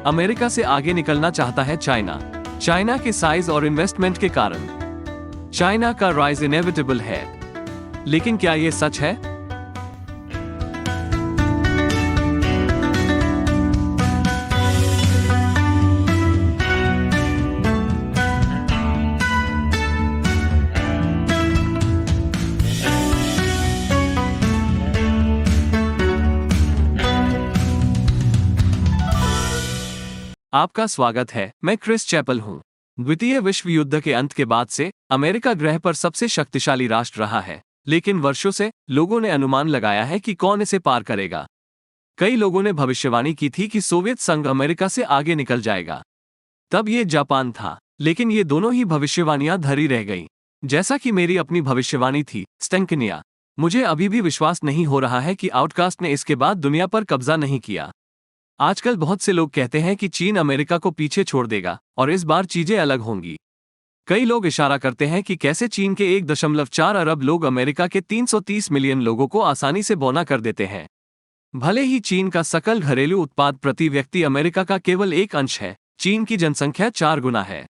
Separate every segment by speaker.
Speaker 1: America से आगे निकलना चाहता है चाइना। चाइना के साइज और इन्वेस्टमेंट के कारण चाइना का राइज इनेविटेबल है। लेकिन क्या ये सच है? आपका स्वागत है। मैं क्रिस चैपल हूं। द्वितीय विश्व युद्ध के अंत के बाद से अमेरिका ग्रह पर सबसे शक्तिशाली राष्ट्र रहा है, लेकिन वर्षों से लोगों ने अनुमान लगाया है कि कौन इसे पार करेगा। कई लोगों ने भविष्यवाणी की थी कि सोवियत संघ अमेरिका से आगे निकल जाएगा। तब ये जापान था, लेकिन ये दोनों ही भविष्यवाणियां धरी रह गईं। जैसा कि मेरी अपनी भविष्यवाणी थी, स्टेंकनिया। मुझे अभी भी विश्वास नहीं हो रहा है कि आउटकास्ट ने इसके बाद दुनिया पर कब्जा नहीं किया। आजकल बहुत से लोग कहते हैं कि चीन अमेरिका को पीछे छोड़ देगा और इस बार चीजें अलग होंगी। कई लोग इशारा करते हैं कि कैसे चीन के 1.4 अरब लोग अमेरिका के 330 मिलियन लोगों को आसानी से बौना कर देते हैं। भले ही चीन का सकल घरेलू उत्पाद प्रति व्यक्ति अमेरिका का केवल 1 अंश है, चीन की जनसंख्या 4 गुना है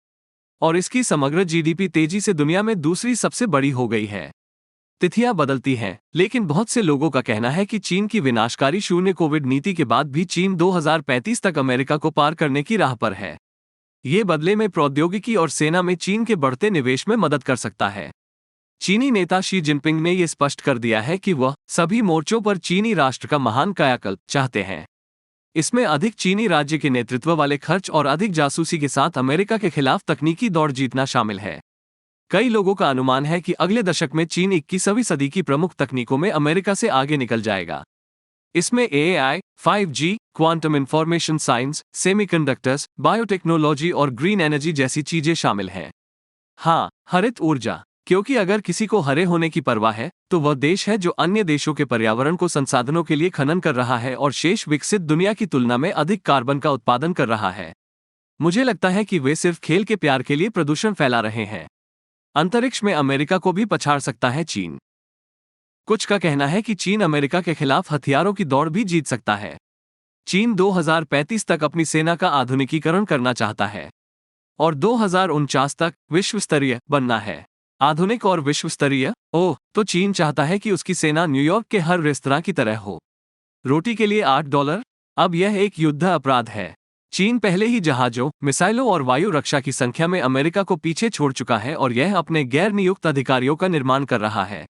Speaker 1: और इसकी समग्र जीडीपी तेजी से दुनिया में दूसरी सबसे बड़ी हो गई है। तिथियां बदलती हैं, लेकिन बहुत से लोगों का कहना है कि चीन की विनाशकारी शून्य कोविड नीति के बाद भी चीन 2035 तक अमेरिका को पार करने की राह पर है। ये बदले में प्रौद्योगिकी और सेना में चीन के बढ़ते निवेश में मदद कर सकता है। चीनी नेता शी जिनपिंग ने यह स्पष्ट कर दिया है कि वह सभी मोर्चों पर चीनी राष्ट्र का महान कायाकल्प चाहते हैं। इसमें अधिक चीनी राज्य के नेतृत्व वाले खर्च और अधिक जासूसी के साथ अमेरिका के खिलाफ तकनीकी दौड़ जीतना शामिल है। कई लोगों का अनुमान है कि अगले दशक में चीन 21वीं सदी की प्रमुख तकनीकों में अमेरिका से आगे निकल जाएगा। इसमें AI, 5G, quantum information science, semiconductors, biotechnology और ग्रीन एनर्जी जैसी चीजें शामिल हैं। हाँ, हरित ऊर्जा, क्योंकि अगर किसी को हरे होने की परवाह है तो वह देश है जो अन्य देशों के पर्यावरण को संसाधनों के लिए खनन कर रहा है और शेष विकसित दुनिया की तुलना में अधिक कार्बन का उत्पादन कर रहा है। मुझे लगता है कि वे सिर्फ खेल के प्यार के लिए प्रदूषण फैला रहे हैं। अंतरिक्ष में अमेरिका को भी पछाड़ सकता है चीन। कुछ का कहना है कि चीन अमेरिका के खिलाफ हथियारों की दौड़ भी जीत सकता है। चीन 2035 तक अपनी सेना का आधुनिकीकरण करना चाहता है और 2049 तक विश्व स्तरीय बनना है। आधुनिक और विश्व स्तरीय? ओह, तो चीन चाहता है कि उसकी सेना न्यूयॉर्क के हर रेस्तरां की तरह हो। रोटी के लिए $8? अब यह एक युद्ध अपराध है। चीन पहले ही जहाजों, मिसाइलों और वायु रक्षा की संख्या में अमेरिका को पीछे छोड़ चुका है और यह अपने गैर नियुक्त अधिकारियों का निर्माण कर रहा है।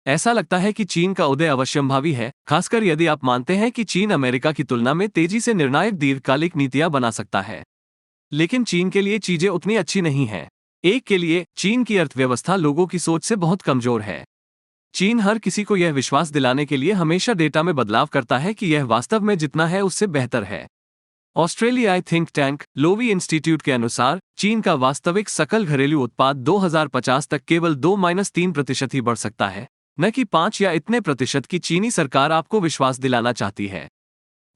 Speaker 1: ऐसा लगता है कि चीन का उदय अवश्यंभावी है, खासकर यदि आप मानते हैं कि चीन अमेरिका की तुलना में तेजी से निर्णायक दीर्घकालिक नीतियां बना सकता है। लेकिन चीन के लिए चीजें उतनी अच्छी नहीं हैं। एक के लिए, चीन की अर्थव्यवस्था लोगों की सोच से बहुत कमजोर है। चीन हर किसी को यह विश्वास दिलाने के लिए हमेशा डेटा में बदलाव करता है कि यह वास्तव में जितना है उससे बेहतर है। ऑस्ट्रेलियाई थिंक टैंक लोवी इंस्टीट्यूट के अनुसार चीन का वास्तविक सकल घरेलू उत्पाद 2050 तक केवल 2-3% ही बढ़ सकता है, न कि 5 या इतने प्रतिशत की चीनी सरकार आपको विश्वास दिलाना चाहती है।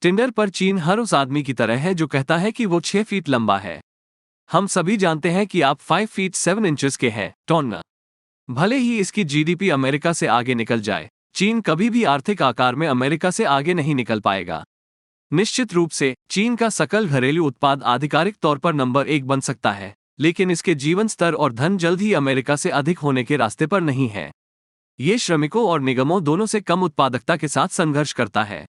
Speaker 1: टिंडर पर चीन हर उस आदमी की तरह है जो कहता है कि वो 6 फीट लंबा है। हम सभी जानते हैं कि आप 5 फीट 7 इंचेस के हैं, टोन। भले ही इसकी जीडीपी अमेरिका से आगे निकल जाए, चीन कभी भी आर्थिक आकार में अमेरिका से आगे नहीं निकल पाएगा। निश्चित रूप से चीन का सकल घरेलू उत्पाद आधिकारिक तौर पर नंबर 1 बन सकता है, लेकिन इसके जीवन स्तर और धन जल्द ही अमेरिका से अधिक होने के रास्ते पर नहीं है। ये श्रमिकों और निगमों दोनों से कम उत्पादकता के साथ संघर्ष करता है।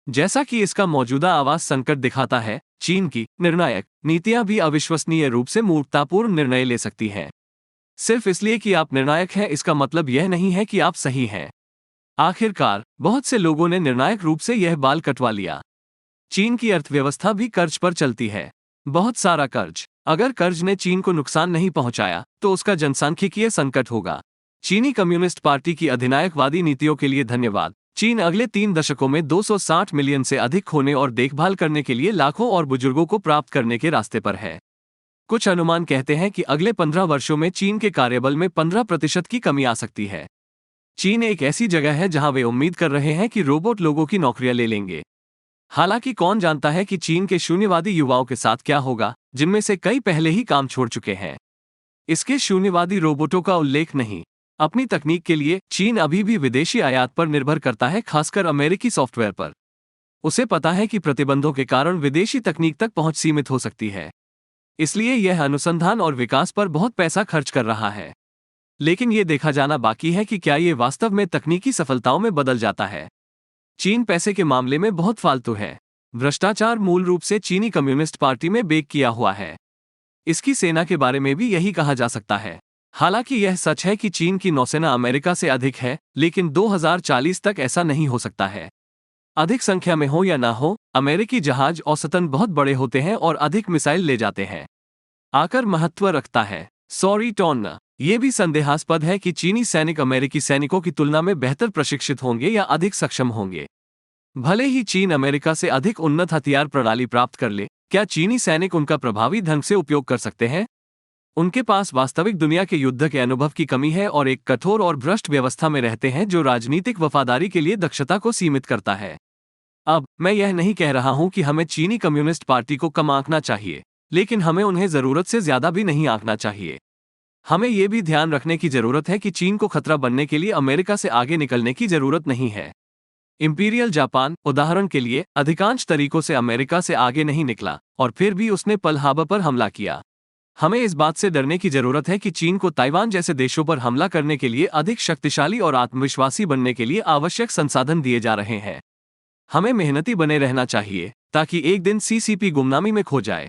Speaker 1: जैसा कि इसका मौजूदा आवास संकट दिखाता है, चीन की निर्णायक नीतियां भी अविश्वसनीय रूप से मूर्खतापूर्ण निर्णय ले सकती हैं। सिर्फ इसलिए कि आप निर्णायक हैं, इसका मतलब यह नहीं है कि आप सही हैं। आखिरकार बहुत से लोगों ने निर्णायक रूप से यह बाल कटवा लिया। चीन की अर्थव्यवस्था भी कर्ज पर चलती है, बहुत सारा कर्ज। अगर कर्ज ने चीन को नुकसान नहीं पहुंचाया तो उसका जनसांख्यिकीय संकट होगा। चीनी कम्युनिस्ट पार्टी की अधिनायकवादी नीतियों के लिए धन्यवाद, चीन अगले 3 दशकों में 260 मिलियन से अधिक होने और देखभाल करने के लिए लाखों और बुजुर्गों को प्राप्त करने के रास्ते पर है। कुछ अनुमान कहते हैं कि अगले 15 वर्षों में चीन के कार्यबल में 15% की कमी आ सकती है। चीन एक ऐसी जगह है जहां वे उम्मीद कर रहे हैं कि रोबोट लोगों की नौकरियां ले लेंगे। हालांकि कौन जानता है कि चीन के शून्यवादी युवाओं के साथ क्या होगा, जिनमें से कई पहले ही काम छोड़ चुके हैं। इसके शून्यवादी रोबोटों का उल्लेख नहीं। अपनी तकनीक के लिए चीन अभी भी विदेशी आयात पर निर्भर करता है, खासकर अमेरिकी सॉफ्टवेयर पर। उसे पता है कि प्रतिबंधों के कारण विदेशी तकनीक तक पहुंच सीमित हो सकती है, इसलिए यह अनुसंधान और विकास पर बहुत पैसा खर्च कर रहा है। लेकिन ये देखा जाना बाकी है कि क्या ये वास्तव में तकनीकी सफलताओं में बदल जाता है। चीन पैसे के मामले में बहुत फालतू है। भ्रष्टाचार मूल रूप से चीनी कम्युनिस्ट पार्टी में बेक किया हुआ है। इसकी सेना के बारे में भी यही कहा जा सकता है। हालांकि यह सच है कि चीन की नौसेना अमेरिका से अधिक है, लेकिन 2040 तक ऐसा नहीं हो सकता है। अधिक संख्या में हो या ना हो, अमेरिकी जहाज औसतन बहुत बड़े होते हैं और अधिक मिसाइल ले जाते हैं। आकर महत्व रखता है। सॉरी टॉन, ये भी संदेहास्पद है कि चीनी सैनिक अमेरिकी सैनिकों की तुलना में बेहतर प्रशिक्षित होंगे या अधिक सक्षम होंगे। भले ही चीन अमेरिका से अधिक उन्नत हथियार प्रणाली प्राप्त कर ले, क्या चीनी सैनिक उनका प्रभावी ढंग से उपयोग कर सकते हैं? उनके पास वास्तविक दुनिया के युद्ध के अनुभव की कमी है और एक कठोर और भ्रष्ट व्यवस्था में रहते हैं जो राजनीतिक वफादारी के लिए दक्षता को सीमित करता है। अब मैं यह नहीं कह रहा हूं कि हमें चीनी कम्युनिस्ट पार्टी को कम आंकना चाहिए, लेकिन हमें उन्हें जरूरत से ज्यादा भी नहीं आंकना चाहिए। हमें यह भी ध्यान रखने की जरूरत है कि चीन को खतरा बनने के लिए अमेरिका से आगे निकलने की जरूरत नहीं है। इंपीरियल जापान, उदाहरण के लिए, अधिकांश तरीकों से अमेरिका से आगे नहीं निकला और फिर भी उसने पर्ल हार्बर पर हमला किया। हमें इस बात से डरने की जरूरत है कि चीन को ताइवान जैसे देशों पर हमला करने के लिए अधिक शक्तिशाली और आत्मविश्वासी बनने के लिए आवश्यक संसाधन दिए जा रहे हैं। हमें मेहनती बने रहना चाहिए ताकि एक दिन सीसीपी गुमनामी में खो जाए,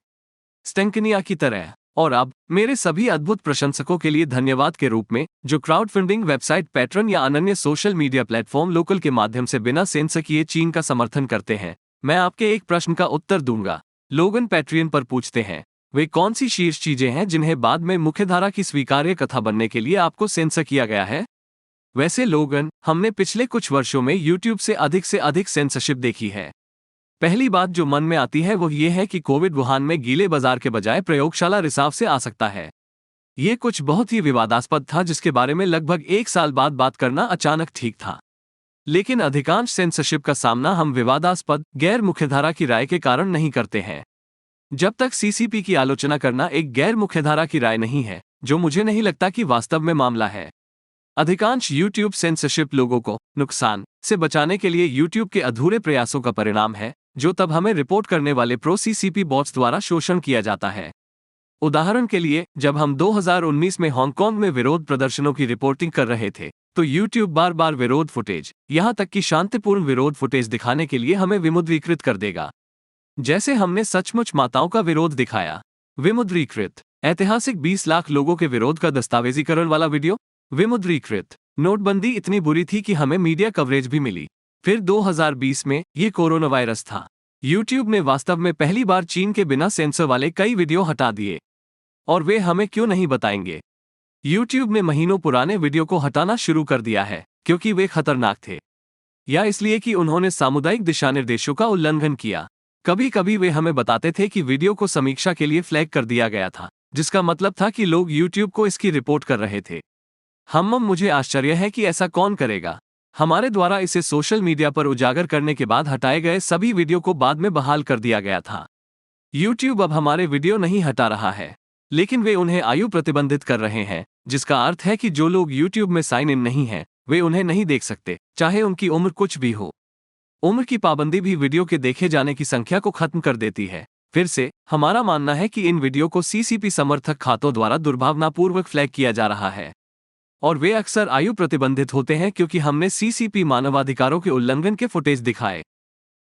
Speaker 1: स्टेंकनिया की तरह। और अब मेरे सभी अद्भुत प्रशंसकों के लिए धन्यवाद के रूप में, जो क्राउड फंडिंग वेबसाइट पैट्रन या अनन्य सोशल मीडिया प्लेटफॉर्म लोकल के माध्यम से बिना सेंसर किए चीन का समर्थन करते हैं। मैं आपके एक प्रश्न का उत्तर दूंगा। लोगन पैट्रियन पर पूछते हैं, वे कौन सी शीर्ष चीजें हैं जिन्हें बाद में मुख्यधारा की स्वीकार्य कथा बनने के लिए आपको सेंसर किया गया है? वैसे लोगन, हमने पिछले कुछ वर्षों में यूट्यूब से अधिक सेंसरशिप देखी है। पहली बात जो मन में आती है वो ये है कि कोविड वुहान में गीले बाजार के बजाय प्रयोगशाला रिसाव से आ सकता है। ये कुछ बहुत ही विवादास्पद था जिसके बारे में लगभग 1 साल बाद बात करना अचानक ठीक था। लेकिन अधिकांश सेंसरशिप का सामना हम विवादास्पद, गैर मुख्यधारा की राय के कारण नहीं करते हैं। जब तक सीसीपी की आलोचना करना एक गैर मुख्यधारा की राय नहीं है, जो मुझे नहीं लगता कि वास्तव में मामला है। अधिकांश यूट्यूब सेंसरशिप लोगों को नुकसान से बचाने के लिए यूट्यूब के अधूरे प्रयासों का परिणाम है, जो तब हमें रिपोर्ट करने वाले प्रो सीसीपी बॉट्स द्वारा शोषण किया जाता है। उदाहरण के लिए, जब हम 2019 में हांगकांग में विरोध प्रदर्शनों की रिपोर्टिंग कर रहे थे, तो यूट्यूब बार बार विरोध फुटेज, यहां तक कि शांतिपूर्ण विरोध फुटेज दिखाने के लिए हमें विमुद्रीकृत कर देगा। जैसे हमने सचमुच माताओं का विरोध दिखाया। विमुद्रीकृत ऐतिहासिक 20 लाख लोगों के विरोध का दस्तावेजीकरण वाला वीडियो। विमुद्रीकृत नोटबंदी इतनी बुरी थी कि हमें मीडिया कवरेज भी मिली। फिर 2020 में ये कोरोना वायरस था। यूट्यूब ने वास्तव में पहली बार चीन के बिना सेंसर वाले कई वीडियो हटा दिए। और वे हमें क्यों नहीं बताएंगे? यूट्यूब ने महीनों पुराने वीडियो को हटाना शुरू कर दिया है क्योंकि वे खतरनाक थे, या इसलिए कि उन्होंने सामुदायिक दिशानिर्देशों का उल्लंघन किया। कभी कभी वे हमें बताते थे कि वीडियो को समीक्षा के लिए फ्लैग कर दिया गया था, जिसका मतलब था कि लोग यूट्यूब को इसकी रिपोर्ट कर रहे थे। मुझे आश्चर्य है कि ऐसा कौन करेगा। हमारे द्वारा इसे सोशल मीडिया पर उजागर करने के बाद हटाए गए सभी वीडियो को बाद में बहाल कर दिया गया था। यूट्यूब अब हमारे वीडियो नहीं हटा रहा है, लेकिन वे उन्हें आयु प्रतिबंधित कर रहे हैं, जिसका अर्थ है कि जो लोग यूट्यूब में साइन इन नहीं हैं, वे उन्हें नहीं देख सकते, चाहे उनकी उम्र कुछ भी हो। उम्र की पाबंदी भी वीडियो के देखे जाने की संख्या को खत्म कर देती है। फिर से, हमारा मानना है कि इन वीडियो को सीसीपी समर्थक खातों द्वारा दुर्भावनापूर्वक फ्लैग किया जा रहा है, और वे अक्सर आयु प्रतिबंधित होते हैं क्योंकि हमने सीसीपी मानवाधिकारों के उल्लंघन के फुटेज दिखाए।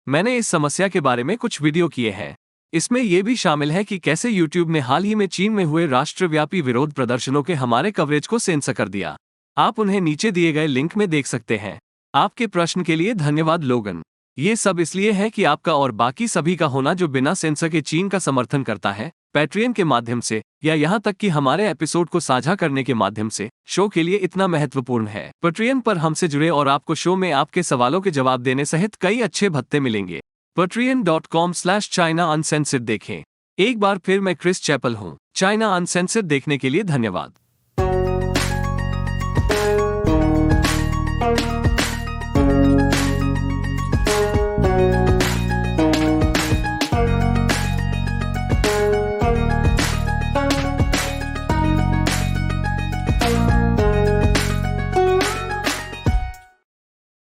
Speaker 1: मैंने इस समस्या के बारे में कुछ वीडियो किए हैं। इसमें यह भी शामिल है कि कैसे यूट्यूब ने हाल ही में चीन में हुए राष्ट्रव्यापी विरोध प्रदर्शनों के हमारे कवरेज को सेंसर कर दिया। आप उन्हें नीचे दिए गए लिंक में देख सकते हैं। आपके प्रश्न के लिए धन्यवाद लोगन। ये सब इसलिए है कि आपका और बाकी सभी का होना जो बिना सेंसर के चीन का समर्थन करता है, पैट्रियन के माध्यम से या यहाँ तक कि हमारे एपिसोड को साझा करने के माध्यम से, शो के लिए इतना महत्वपूर्ण है। पैट्रियन पर हमसे जुड़े और आपको शो में आपके सवालों के जवाब देने सहित कई अच्छे भत्ते मिलेंगे। patreon.com/China Uncensored देखें। एक बार फिर मैं क्रिस चैपल हूँ। चाइना अनसेंसर्ड देखने के लिए धन्यवाद।